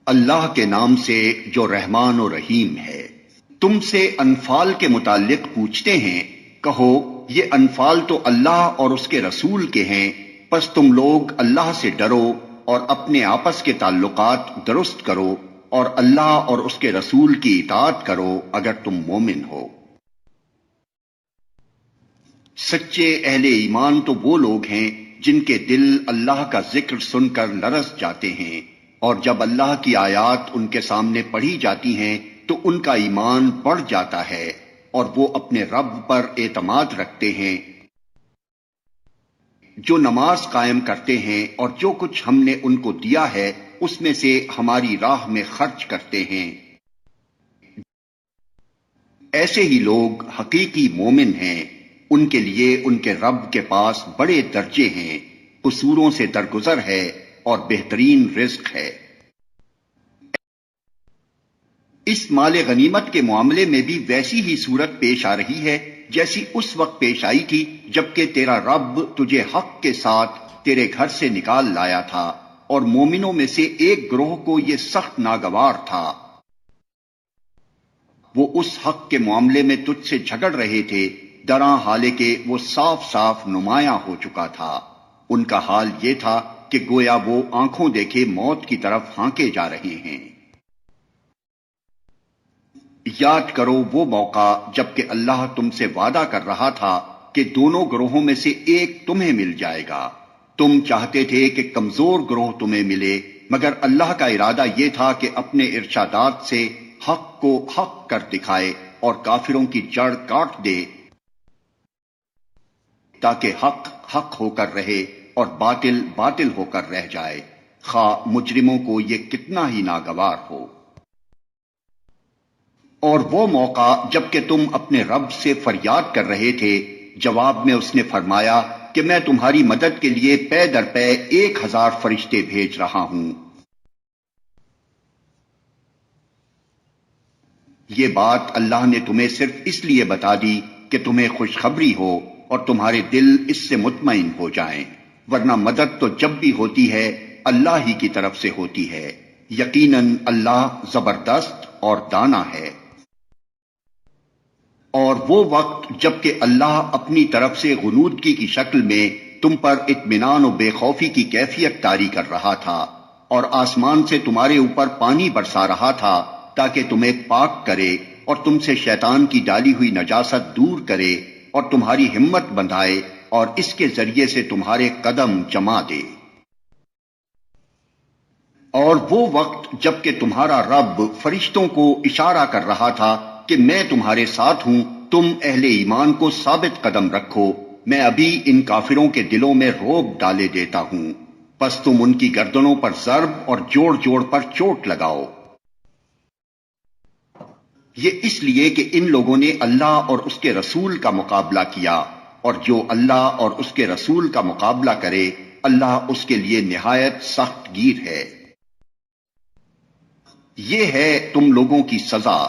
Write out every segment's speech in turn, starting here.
اللہ کے نام سے جو رحمان و رحیم ہے۔ تم سے انفال کے متعلق پوچھتے ہیں، کہو یہ انفال تو اللہ اور اس کے رسول کے ہیں، پس تم لوگ اللہ سے ڈرو اور اپنے آپس کے تعلقات درست کرو اور اللہ اور اس کے رسول کی اطاعت کرو اگر تم مومن ہو۔ سچے اہل ایمان تو وہ لوگ ہیں جن کے دل اللہ کا ذکر سن کر لرز جاتے ہیں، اور جب اللہ کی آیات ان کے سامنے پڑھی جاتی ہیں تو ان کا ایمان بڑھ جاتا ہے اور وہ اپنے رب پر اعتماد رکھتے ہیں، جو نماز قائم کرتے ہیں اور جو کچھ ہم نے ان کو دیا ہے اس میں سے ہماری راہ میں خرچ کرتے ہیں۔ ایسے ہی لوگ حقیقی مومن ہیں، ان کے لیے ان کے رب کے پاس بڑے درجے ہیں، قصوروں سے درگزر ہے اور بہترین رزق ہے۔ اس مال غنیمت کے معاملے میں بھی ویسی ہی صورت پیش آ رہی ہے جیسی اس وقت پیش آئی تھی جبکہ تیرا رب تجھے حق کے ساتھ تیرے گھر سے نکال لایا تھا، اور مومنوں میں سے ایک گروہ کو یہ سخت ناگوار تھا۔ وہ اس حق کے معاملے میں تجھ سے جھگڑ رہے تھے، دراں حالانکہ وہ صاف صاف نمایاں ہو چکا تھا۔ ان کا حال یہ تھا کہ گویا وہ آنکھوں دیکھے موت کی طرف ہانکے جا رہے ہیں۔ یاد کرو وہ موقع جبکہ اللہ تم سے وعدہ کر رہا تھا کہ دونوں گروہوں میں سے ایک تمہیں مل جائے گا۔ تم چاہتے تھے کہ کمزور گروہ تمہیں ملے، مگر اللہ کا ارادہ یہ تھا کہ اپنے ارشادات سے حق کو حق کر دکھائے اور کافروں کی جڑ کاٹ دے، تاکہ حق حق ہو کر رہے اور باطل باطل ہو کر رہ جائے، خواہ مجرموں کو یہ کتنا ہی ناگوار ہو۔ اور وہ موقع جبکہ تم اپنے رب سے فریاد کر رہے تھے، جواب میں اس نے فرمایا کہ میں تمہاری مدد کے لیے پے در پے 1000 فرشتے بھیج رہا ہوں۔ یہ بات اللہ نے تمہیں صرف اس لیے بتا دی کہ تمہیں خوشخبری ہو اور تمہارے دل اس سے مطمئن ہو جائیں، ورنہ مدد تو جب بھی ہوتی ہے اللہ ہی کی طرف سے ہوتی ہے، یقیناً اللہ زبردست اور دانا ہے۔ اور وہ وقت جبکہ اللہ اپنی طرف سے غنودگی کی شکل میں تم پر اطمینان و بے خوفی کی کیفیت طاری کر رہا تھا، اور آسمان سے تمہارے اوپر پانی برسا رہا تھا تاکہ تمہیں پاک کرے اور تم سے شیطان کی ڈالی ہوئی نجاست دور کرے اور تمہاری ہمت بندھائے اور اس کے ذریعے سے تمہارے قدم جما دے۔ اور وہ وقت جبکہ تمہارا رب فرشتوں کو اشارہ کر رہا تھا کہ میں تمہارے ساتھ ہوں، تم اہل ایمان کو ثابت قدم رکھو، میں ابھی ان کافروں کے دلوں میں رعب ڈالے دیتا ہوں، پس تم ان کی گردنوں پر ضرب اور جوڑ جوڑ پر چوٹ لگاؤ۔ یہ اس لیے کہ ان لوگوں نے اللہ اور اس کے رسول کا مقابلہ کیا، اور جو اللہ اور اس کے رسول کا مقابلہ کرے اللہ اس کے لیے نہایت سخت گیر ہے۔ یہ ہے تم لوگوں کی سزا،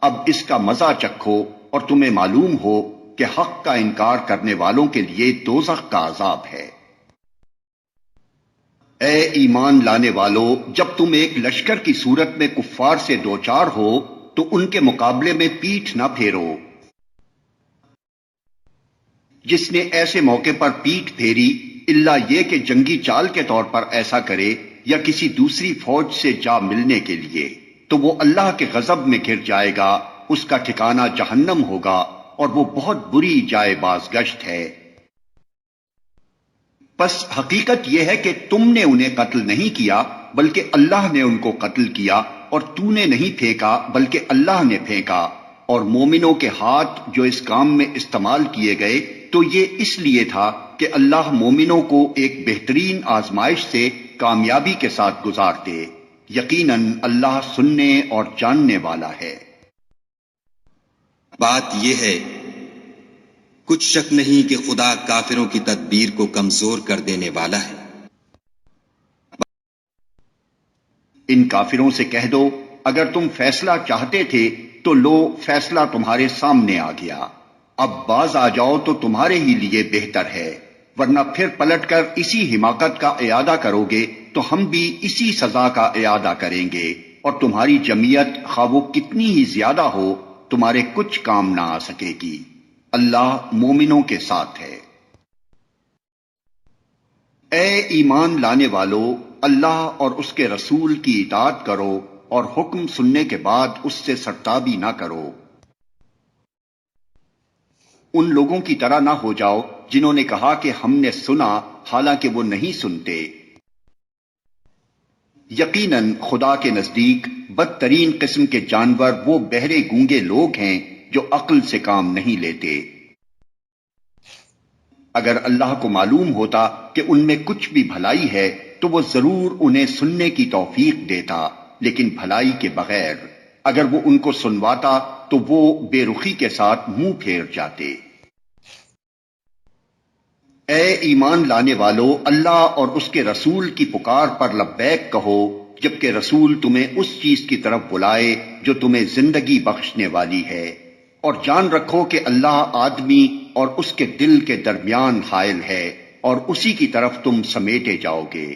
اب اس کا مزہ چکھو اور تمہیں معلوم ہو کہ حق کا انکار کرنے والوں کے لیے دوزخ کا عذاب ہے۔ اے ایمان لانے والو، جب تم ایک لشکر کی صورت میں کفار سے دوچار ہو تو ان کے مقابلے میں پیٹھ نہ پھیرو۔ جس نے ایسے موقع پر پیٹھ پھیری الا یہ کہ جنگی چال کے طور پر ایسا کرے یا کسی دوسری فوج سے جا ملنے کے لیے، تو وہ اللہ کے غضب میں گر جائے گا، اس کا ٹھکانہ جہنم ہوگا اور وہ بہت بری جائے بازگشت ہے۔ پس حقیقت یہ ہے کہ تم نے انہیں قتل نہیں کیا بلکہ اللہ نے ان کو قتل کیا، اور تو نے نہیں پھینکا بلکہ اللہ نے پھینکا، اور مومنوں کے ہاتھ جو اس کام میں استعمال کیے گئے تو یہ اس لیے تھا کہ اللہ مومنوں کو ایک بہترین آزمائش سے کامیابی کے ساتھ گزار دے، یقیناً اللہ سننے اور جاننے والا ہے۔ بات یہ ہے، کچھ شک نہیں کہ خدا کافروں کی تدبیر کو کمزور کر دینے والا ہے۔ ان کافروں سے کہہ دو اگر تم فیصلہ چاہتے تھے تو لو فیصلہ تمہارے سامنے آ گیا، اب باز آ جاؤ تو تمہارے ہی لیے بہتر ہے، ورنہ پھر پلٹ کر اسی حماقت کا اعادہ کرو گے تو ہم بھی اسی سزا کا اعادہ کریں گے، اور تمہاری جمعیت خواہ وہ کتنی ہی زیادہ ہو تمہارے کچھ کام نہ آ سکے گی۔ اللہ مومنوں کے ساتھ ہے۔ اے ایمان لانے والو، اللہ اور اس کے رسول کی اطاعت کرو اور حکم سننے کے بعد اس سے سرتابی نہ کرو۔ ان لوگوں کی طرح نہ ہو جاؤ جنہوں نے کہا کہ ہم نے سنا حالانکہ وہ نہیں سنتے۔ یقیناً خدا کے نزدیک بدترین قسم کے جانور وہ بہرے گونگے لوگ ہیں جو عقل سے کام نہیں لیتے۔ اگر اللہ کو معلوم ہوتا کہ ان میں کچھ بھی بھلائی ہے تو وہ ضرور انہیں سننے کی توفیق دیتا، لیکن بھلائی کے بغیر۔ اگر وہ ان کو سنواتا تو وہ بے رخی کے ساتھ منہ پھیر جاتے۔ اے ایمان لانے والو، اللہ اور اس کے رسول کی پکار پر لبیک کہو جبکہ رسول تمہیں اس چیز کی طرف بلائے جو تمہیں زندگی بخشنے والی ہے، اور جان رکھو کہ اللہ آدمی اور اس کے دل کے درمیان حائل ہے، اور اسی کی طرف تم سمیٹے جاؤ گے۔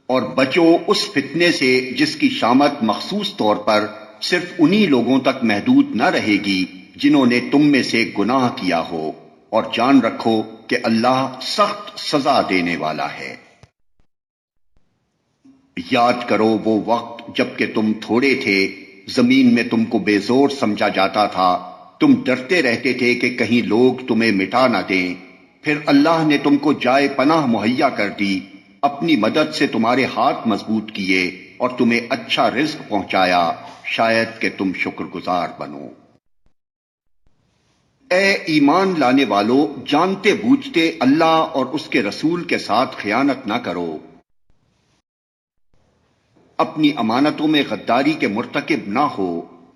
اور بچو اس فتنے سے جس کی شامت مخصوص طور پر صرف انہی لوگوں تک محدود نہ رہے گی جنہوں نے تم میں سے گناہ کیا ہو، اور جان رکھو کہ اللہ سخت سزا دینے والا ہے۔ یاد کرو وہ وقت جب کہ تم تھوڑے تھے، زمین میں تم کو بے زور سمجھا جاتا تھا، تم ڈرتے رہتے تھے کہ کہیں لوگ تمہیں مٹا نہ دیں، پھر اللہ نے تم کو جائے پناہ مہیا کر دی، اپنی مدد سے تمہارے ہاتھ مضبوط کیے اور تمہیں اچھا رزق پہنچایا، شاید کہ تم شکر گزار بنو۔ اے ایمان لانے والو، جانتے بوجھتے اللہ اور اس کے رسول کے ساتھ خیانت نہ کرو، اپنی امانتوں میں غداری کے مرتکب نہ ہو،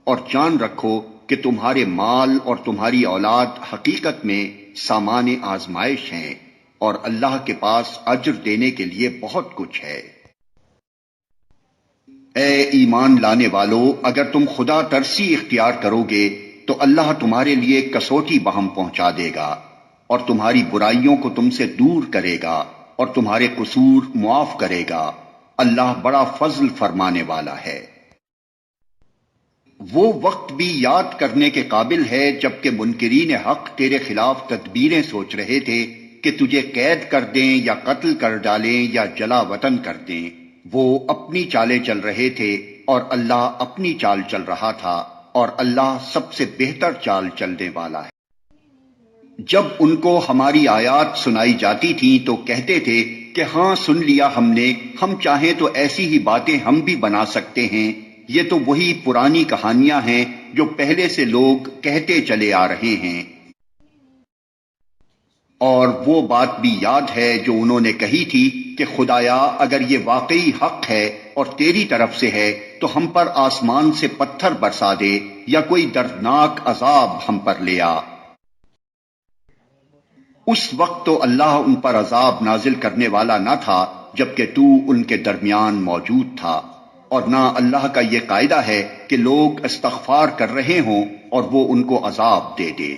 اور جان رکھو کہ تمہارے مال اور تمہاری اولاد حقیقت میں سامان آزمائش ہیں، اور اللہ کے پاس اجر دینے کے لیے بہت کچھ ہے۔ اے ایمان لانے والو، اگر تم خدا ترسی اختیار کرو گے تو اللہ تمہارے لیے کسوٹی بہم پہنچا دے گا، اور تمہاری برائیوں کو تم سے دور کرے گا، اور تمہارے قصور معاف کرے گا۔ اللہ بڑا فضل فرمانے والا ہے۔ وہ وقت بھی یاد کرنے کے قابل ہے جب کہ منکرین حق تیرے خلاف تدبیریں سوچ رہے تھے کہ تجھے قید کر دیں یا قتل کر ڈالیں یا جلا وطن کر دیں۔ وہ اپنی چالیں چل رہے تھے اور اللہ اپنی چال چل رہا تھا، اور اللہ سب سے بہتر چال چلنے والا ہے۔ جب ان کو ہماری آیات سنائی جاتی تھیں تو کہتے تھے کہ ہاں سن لیا ہم نے، ہم چاہیں تو ایسی ہی باتیں ہم بھی بنا سکتے ہیں، یہ تو وہی پرانی کہانیاں ہیں جو پہلے سے لوگ کہتے چلے آ رہے ہیں۔ اور وہ بات بھی یاد ہے جو انہوں نے کہی تھی کہ خدایا اگر یہ واقعی حق ہے اور تیری طرف سے ہے تو ہم پر آسمان سے پتھر برسا دے یا کوئی دردناک عذاب ہم پر لے آ۔ اس وقت تو اللہ ان پر عذاب نازل کرنے والا نہ تھا جبکہ تو ان کے درمیان موجود تھا، اور نہ اللہ کا یہ قاعدہ ہے کہ لوگ استغفار کر رہے ہوں اور وہ ان کو عذاب دے دے۔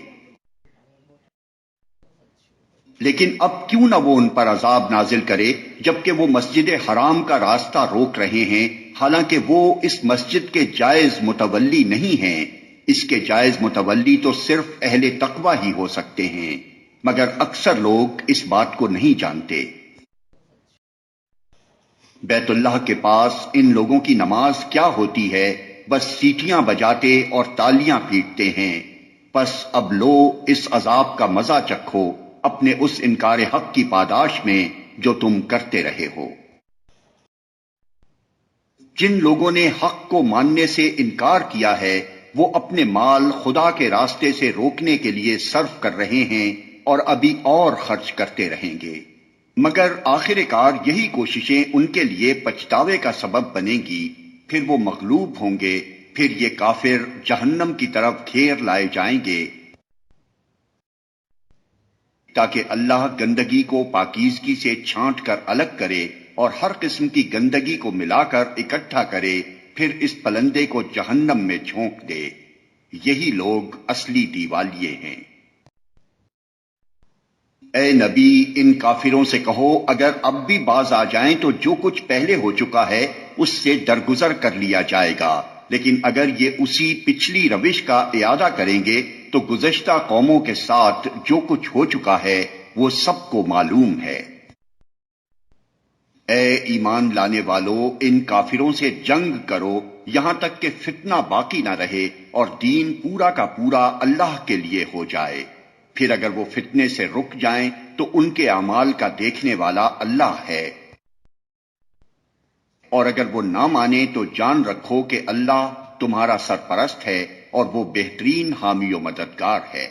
لیکن اب کیوں نہ وہ ان پر عذاب نازل کرے جبکہ وہ مسجد حرام کا راستہ روک رہے ہیں، حالانکہ وہ اس مسجد کے جائز متولی نہیں ہیں۔ اس کے جائز متولی تو صرف اہل تقوی ہی ہو سکتے ہیں، مگر اکثر لوگ اس بات کو نہیں جانتے۔ بیت اللہ کے پاس ان لوگوں کی نماز کیا ہوتی ہے، بس سیٹیاں بجاتے اور تالیاں پیٹتے ہیں۔ پس اب لو اس عذاب کا مزہ چکھو اپنے اس انکار حق کی پاداش میں جو تم کرتے رہے ہو۔ جن لوگوں نے حق کو ماننے سے انکار کیا ہے وہ اپنے مال خدا کے راستے سے روکنے کے لیے صرف کر رہے ہیں اور ابھی اور خرچ کرتے رہیں گے، مگر آخر کار یہی کوششیں ان کے لیے پچھتاوے کا سبب بنیں گی، پھر وہ مغلوب ہوں گے، پھر یہ کافر جہنم کی طرف گھیر لائے جائیں گے، تاکہ اللہ گندگی کو پاکیزگی سے چھانٹ کر الگ کرے اور ہر قسم کی گندگی کو ملا کر اکٹھا کرے، پھر اس پلندے کو جہنم میں جھونک دے۔ یہی لوگ اصلی دیوالیے ہیں۔ اے نبی ان کافروں سے کہو اگر اب بھی باز آ جائیں تو جو کچھ پہلے ہو چکا ہے اس سے درگزر کر لیا جائے گا، لیکن اگر یہ اسی پچھلی روش کا اعادہ کریں گے تو گزشتہ قوموں کے ساتھ جو کچھ ہو چکا ہے وہ سب کو معلوم ہے۔ اے ایمان لانے والو ان کافروں سے جنگ کرو یہاں تک کہ فتنہ باقی نہ رہے اور دین پورا کا پورا اللہ کے لیے ہو جائے، پھر اگر وہ فتنے سے رک جائیں تو ان کے اعمال کا دیکھنے والا اللہ ہے، اور اگر وہ نہ مانے تو جان رکھو کہ اللہ تمہارا سرپرست ہے اور وہ بہترین حامی و مددگار ہے۔